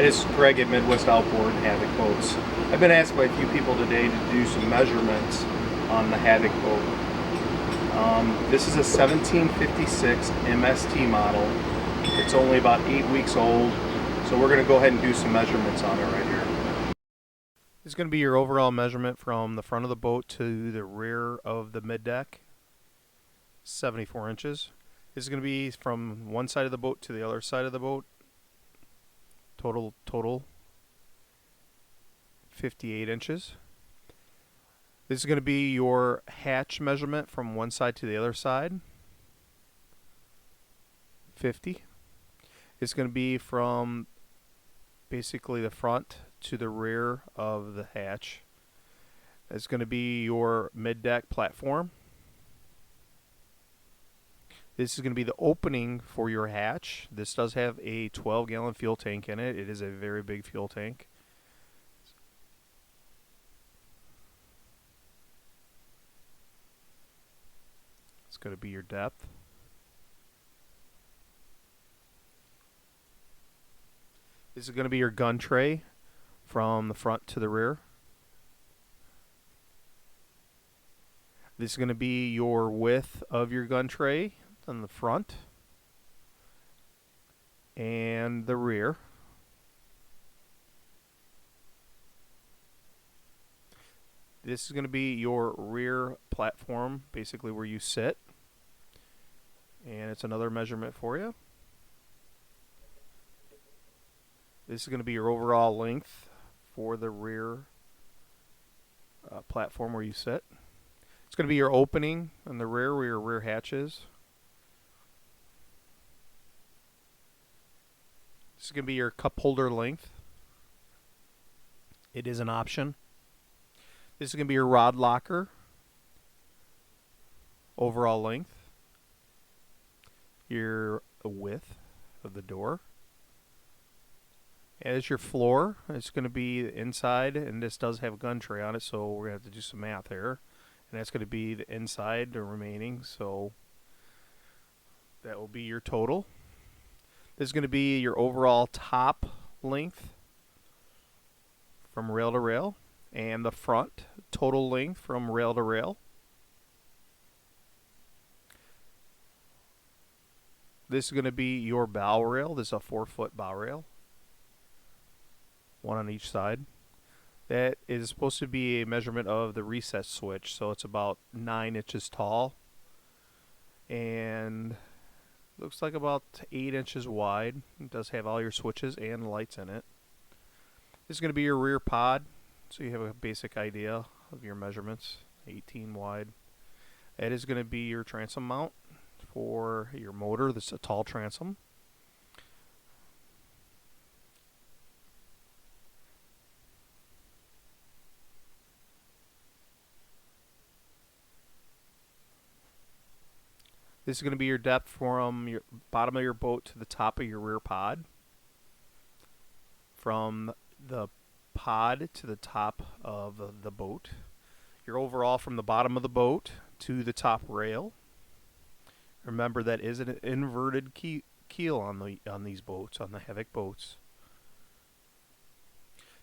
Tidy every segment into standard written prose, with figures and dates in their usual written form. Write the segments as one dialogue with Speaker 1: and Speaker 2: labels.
Speaker 1: This is Greg at Midwest Outboard and Havoc Boats. I've been asked by a few people today to do some measurements on the Havoc boat. This is a 1756 MST model. It's only about 8 weeks old, so we're going to go ahead and do some measurements on it right here. This is going to be your overall measurement from the front of the boat to the rear of the middeck. 74 inches. This is going to be from one side of the boat to the other side of the boat. Total 58 inches. This is going to be your hatch measurement from one side to the other side. 50. It's going to be from basically the front to the rear of the hatch. It's going to be your mid-deck platform. This is going to be the opening for your hatch. This does have a 12-gallon fuel tank in it. It is a very big fuel tank. It's going to be your depth. This is going to be your gun tray from the front to the rear. This is going to be your width of your gun tray on the front and the rear. This is going to be your rear platform, basically where you sit. And it's another measurement for you. This is going to be your overall length for the rear platform where you sit. It's going to be your opening in the rear where your rear hatch is. This is going to be your cup holder length. It is an option. This is going to be your rod locker overall length. Your width of the door. As your floor, it's going to be inside, and this does have a gun tray on it, so we're going to have to do some math here. And that's going to be the inside, the remaining, so that will be your total. This is going to be your overall top length from rail to rail, and the front total length from rail to rail. This is going to be your bow rail. This is a 4-foot bow rail, one on each side. That is supposed to be a measurement of the reset switch, so it's about 9 inches tall and looks like about 8 inches wide. It does have all your switches and lights in it. This is going to be your rear pod, so you have a basic idea of your measurements. 18 wide. That is going to be your transom mount for your motor. This is a tall transom. This is going to be your depth from your bottom of your boat to the top of your rear pod. From the pod to the top of the boat. Your overall from the bottom of the boat to the top rail. Remember, that is an inverted keel on these boats, on the Havoc boats.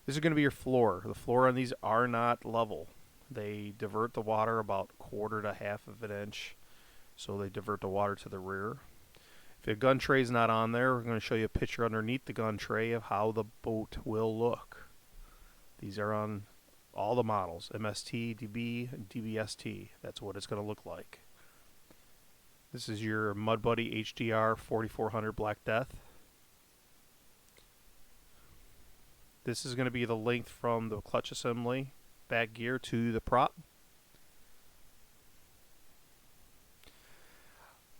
Speaker 1: This is going to be your floor. The floor on these are not level. They divert the water about 1/4 to 1/2 of an inch. So they divert the water to the rear. If your gun tray is not on there, we're going to show you a picture underneath the gun tray of how the boat will look. These are on all the models, MST, DB, and DBST. That's what it's going to look like. This is your Mud Buddy HDR 4400 Black Death. This is going to be the length from the clutch assembly, back gear, to the prop.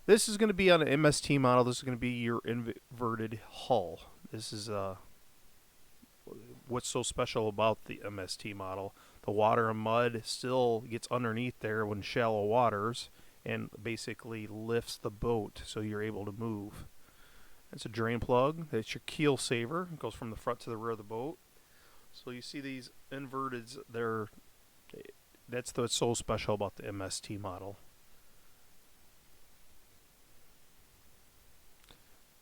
Speaker 1: This is going to be on an MST model. This is going to be your inverted hull. This is what's so special about the MST model. The water and mud still gets underneath there when shallow waters and basically lifts the boat so you're able to move. That's a drain plug. That's your keel saver. It goes from the front to the rear of the boat. So you see these inverteds, that's what's so special about the MST model.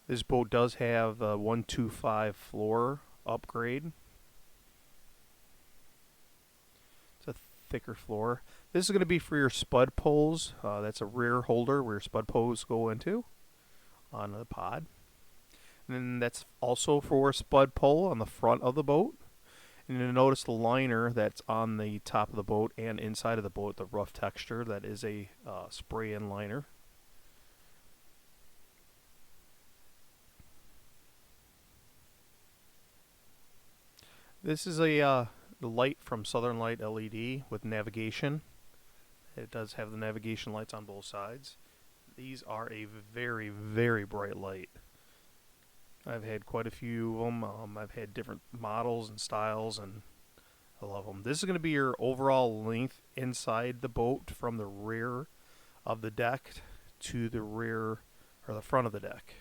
Speaker 1: This boat does have a 125 floor upgrade. It's a thicker floor. This is going to be for your spud poles. That's a rear holder where your spud poles go into on the pod. And then that's also for a spud pole on the front of the boat. And you'll notice the liner that's on the top of the boat and inside of the boat, the rough texture, that is a spray-in liner. This is a light from Southern Light LED with navigation. It does have the navigation lights on both sides. These are a very, very bright light. I've had quite a few of them. I've had different models and styles, and I love them. This is going to be your overall length inside the boat from the rear of the deck to the rear or the front of the deck.